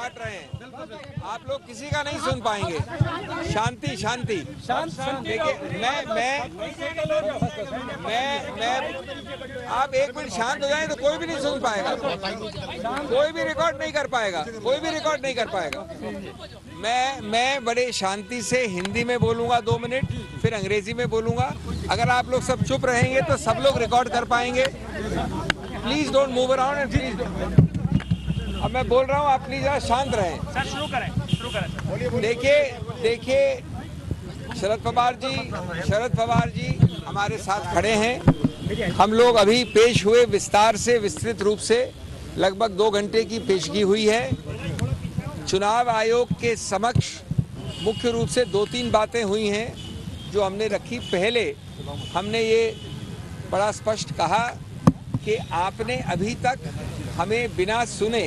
बांट रहे हैं, आप लोग किसी का नहीं सुन पाएंगे। शांति शांति। देखिए मैं आप एक मिनट शांत हो जाएं तो कोई भी नहीं सुन पाएगा, कोई भी रिकॉर्ड नहीं कर पाएगा, कोई भी रिकॉर्ड नहीं कर पाएगा। मैं बड़े शांति से हिंदी में बोलूंगा 2 मिनट, फिर अंग्रेजी में बोलूंगा। अगर आप लोग सब चुप रहेंगे तो सब लोग रिकॉर्ड कर पाएंगे। Please don't move around and please. अब मैं बोल रहा हूँ, आप प्लीज जरा शांत रहें। सर शुरू करें। देखिए शरद पवार जी हमारे साथ खड़े हैं। हम लोग अभी पेश हुए, विस्तार से विस्तृत रूप से लगभग 2 घंटे की पेशगी हुई है। चुनाव आयोग के समक्ष मुख्य रूप से 2-3 बातें हुई हैं जो हमने रखी। पहले हमने ये बड़ा स्पष्ट कहा कि आपने अभी तक हमें बिना सुने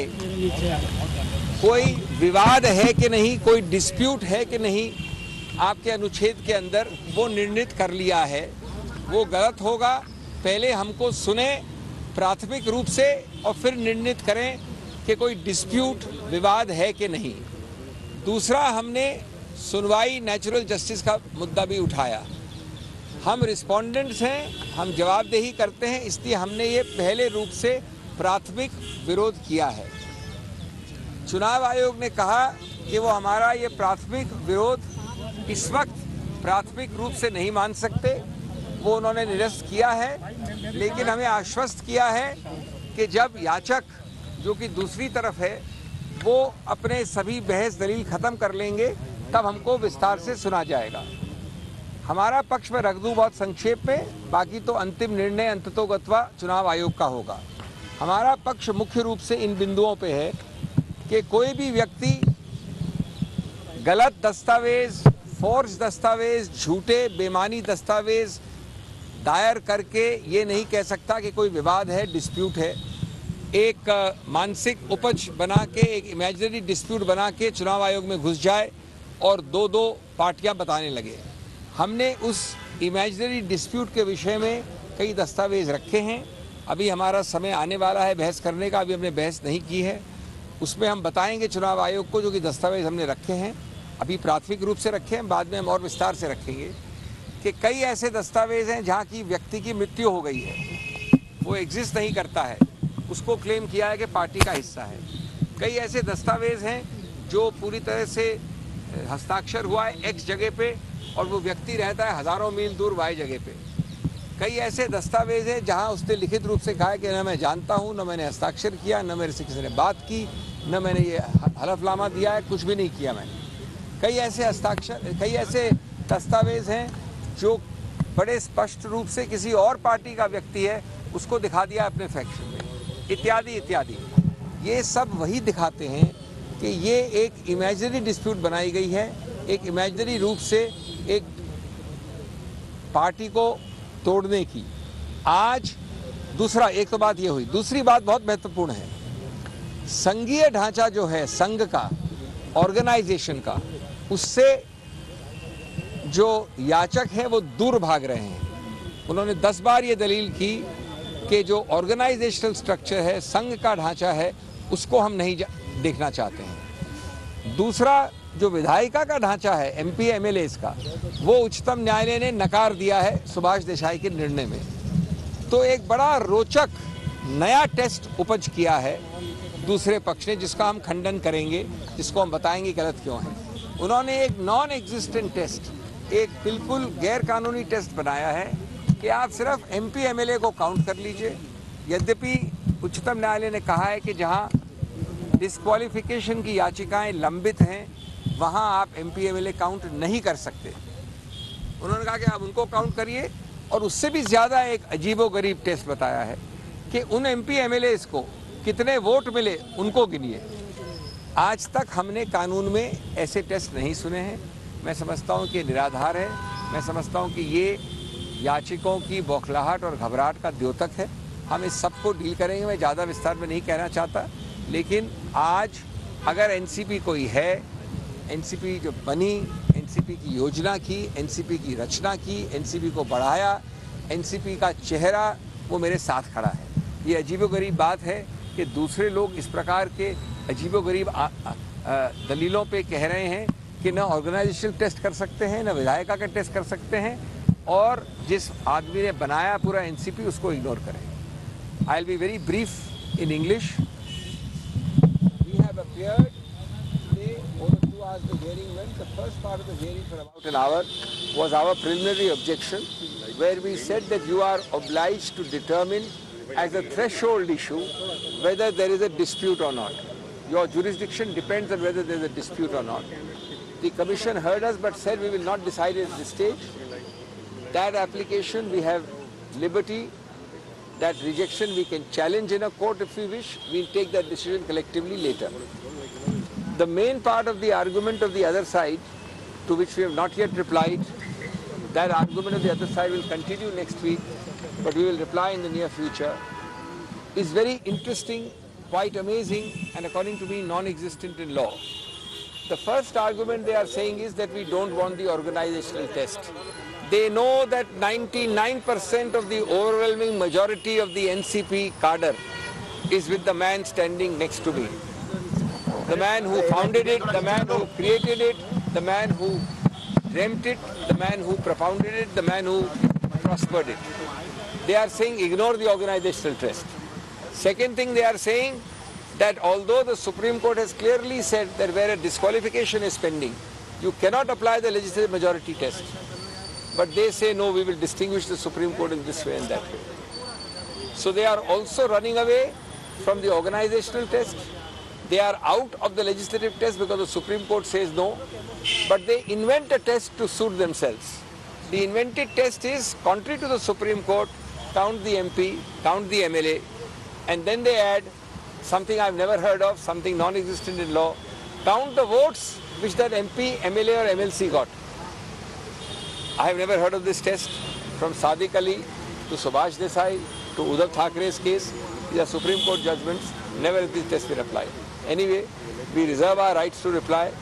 कोई विवाद है कि नहीं, कोई डिस्प्यूट है कि नहीं आपके अनुच्छेद के अंदर, वो निर्णित कर लिया है। वो गलत होगा। पहले हमको सुने प्राथमिक रूप से और फिर निर्णित करें कि कोई डिस्प्यूट, विवाद है कि नहीं। दूसरा, हमने सुनवाई, नेचुरल जस्टिस का मुद्दा भी उठाया। हम रिस्पोंडेंट्स हैं, हम जवाबदेही करते हैं, इसलिए हमने ये पहले रूप से प्राथमिक विरोध किया है। चुनाव आयोग ने कहा कि वो हमारा ये प्राथमिक विरोध इस वक्त प्राथमिक रूप से नहीं मान सकते, वो उन्होंने निरस्त किया है। लेकिन हमें आश्वस्त किया है कि जब याचक, जो कि दूसरी तरफ है, वो अपने सभी बहस दलील खत्म कर लेंगे तब हमको विस्तार से सुना जाएगा। हमारा पक्ष में रख दूं बहुत संक्षेप में, बाकी तो अंतिम निर्णय अंततोगत्वा चुनाव आयोग का होगा। हमारा पक्ष मुख्य रूप से इन बिंदुओं पे है कि कोई भी व्यक्ति गलत दस्तावेज, फोर्ज दस्तावेज, झूठे बेमानी दस्तावेज दायर करके ये नहीं कह सकता कि कोई विवाद है, डिस्प्यूट है। एक मानसिक उपज बना के, एक इमेजिनरी डिस्प्यूट बना के चुनाव आयोग में घुस जाए और 2-2 पार्टियां बताने लगे। हमने उस इमेजिनरी डिस्प्यूट के विषय में कई दस्तावेज रखे हैं। अभी हमारा समय आने वाला है बहस करने का, अभी हमने बहस नहीं की है। उसमें हम बताएंगे चुनाव आयोग को जो कि दस्तावेज हमने रखे हैं, अभी प्राथमिक रूप से रखे हैं, बाद में हम और विस्तार से रखेंगे कि कई ऐसे दस्तावेज हैं जहाँ की व्यक्ति की मृत्यु हो गई है, वो एग्जिस्ट नहीं करता है, उसको क्लेम किया है कि पार्टी का हिस्सा है। कई ऐसे दस्तावेज हैं जो पूरी तरह से हस्ताक्षर हुआ है X जगह पे और वो व्यक्ति रहता है हज़ारों मील दूर Y जगह पे। कई ऐसे दस्तावेज हैं जहां उसने लिखित रूप से कहा है कि न मैं जानता हूं, न मैंने हस्ताक्षर किया, न मेरे से किसी ने बात की, न मैंने ये हलफनामा दिया है, कुछ भी नहीं किया मैंने। कई ऐसे दस्तावेज हैं जो बड़े स्पष्ट रूप से किसी और पार्टी का व्यक्ति है, उसको दिखा दिया अपने फैक्शन में, इत्यादि इत्यादि। ये सब वही दिखाते हैं कि ये एक इमेजिनरी डिस्प्यूट बनाई गई है, एक इमेजिनरी रूप से एक पार्टी को तोड़ने की। आज दूसरा, एक तो बात ये हुई, दूसरी बात बहुत महत्वपूर्ण है। संघीय ढांचा जो है संघ का, ऑर्गेनाइजेशन का, उससे जो याचक हैं वो दूर भाग रहे हैं। उन्होंने 10 बार ये दलील की कि जो ऑर्गेनाइजेशनल स्ट्रक्चर है, संघ का ढांचा है, उसको हम नहीं देखना चाहते हैं। दूसरा, जो विधायिका का ढांचा है MP MLAs का, वो उच्चतम न्यायालय ने नकार दिया है सुभाष देसाई के निर्णय में। तो एक बड़ा रोचक नया टेस्ट उपज किया है दूसरे पक्ष ने, जिसका हम खंडन करेंगे, जिसको हम बताएंगे गलत क्यों है। उन्होंने एक नॉन एग्जिस्टेंट टेस्ट, एक बिल्कुल गैर कानूनी टेस्ट बनाया है कि आप सिर्फ MP MLA को काउंट कर लीजिए। यद्यपि उच्चतम न्यायालय ने कहा है कि जहां डिस्क्वालिफिकेशन की याचिकाएं लंबित हैं वहां आप MP MLA काउंट नहीं कर सकते। उन्होंने कहा कि आप उनको काउंट करिए, और उससे भी ज़्यादा एक अजीबोगरीब टेस्ट बताया है कि उन MP MLAs को कितने वोट मिले उनको गिनिए। आज तक हमने कानून में ऐसे टेस्ट नहीं सुने हैं। मैं समझता हूं कि निराधार है। मैं समझता हूं कि ये याचिकों की बौखलाहट और घबराहट का द्योतक है। हम इस सब को डील करेंगे। मैं ज़्यादा विस्तार में नहीं कहना चाहता, लेकिन आज अगर NCP कोई है, NCP जो बनी, NCP की योजना की, NCP की रचना की, NCP को बढ़ाया, NCP का चेहरा वो मेरे साथ खड़ा है। ये अजीबोगरीब बात है कि दूसरे लोग इस प्रकार के अजीबोगरीब दलीलों पे कह रहे हैं कि न ऑर्गेनाइजेशनल टेस्ट कर सकते हैं, न विधायिका का टेस्ट कर सकते हैं, और जिस आदमी ने बनाया पूरा एनसीपी उसको इग्नोर करें। I will be very brief in English. We have appeared today over 2 hours the hearing went. The first part of the hearing for about an hour was our preliminary objection, where we said that you are obliged to determine as a threshold issue whether there is a dispute or not. Your jurisdiction depends on whether there is a dispute or not. The commission heard us but said we will not decide at this stage. That application we have liberty. That rejection we can challenge in a court if we wish. We will take that decision collectively later. The main part of the argument of the other side, to which we have not yet replied, that argument of the other side will continue next week, but we will reply in the near future, is very interesting, quite amazing, and according to me non-existent in law. The first argument they are saying is that we don't want the organizational test. They know that 99% of the overwhelming majority of the NCP cadre is with the man standing next to me. The man who founded it, the man who created it, the man who dreamt it, the man who propounded it, the man who prospered it. They are saying ignore the organizational test. Second thing they are saying that although the Supreme Court has clearly said that where a disqualification is pending, you cannot apply the legislative majority test. But they say no, we will distinguish the Supreme Court in this way and that way. So they are also running away from the organizational test. They are out of the legislative test because the Supreme Court says no, but they invent a test to suit themselves. The invented test is, contrary to the Supreme Court, count the MP, count the MLA, and then they add something I've never heard of, something non-existent in law, count the votes which that MP, MLA or MLC got. I have never heard of this test. From Sadiq Ali to Subhash Desai to Uddhav Thackeray's case, these are Supreme Court judgments, never has this test been applied. Anyway, we reserve our rights to reply.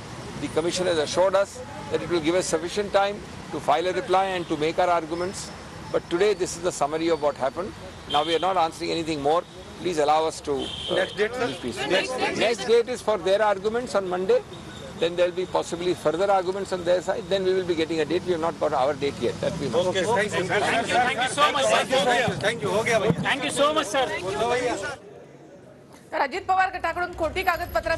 The Commission has assured us that it will give us sufficient time to file a reply and to make our arguments. But today, this is the summary of what happened. Now, we are not answering anything more. Please allow us to... Next date, sir? Next date is for their arguments on Monday. Then there will be possibly further arguments on their side. Then we will be getting a date. We have not got our date yet. That we must. Okay, thank you so much, sir. Thank you. हो गया भाई. Thank you so much, sir. तर अजित पवार गटाकडून खोटी कागदपत्र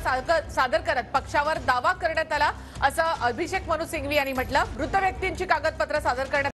सादर करत पक्षावर दावा करण्यात आला असं अभिषेक मनु सिंघवी यांनी म्हटलं. मृत व्यक्तींची कागदपत्र सादर करण्यात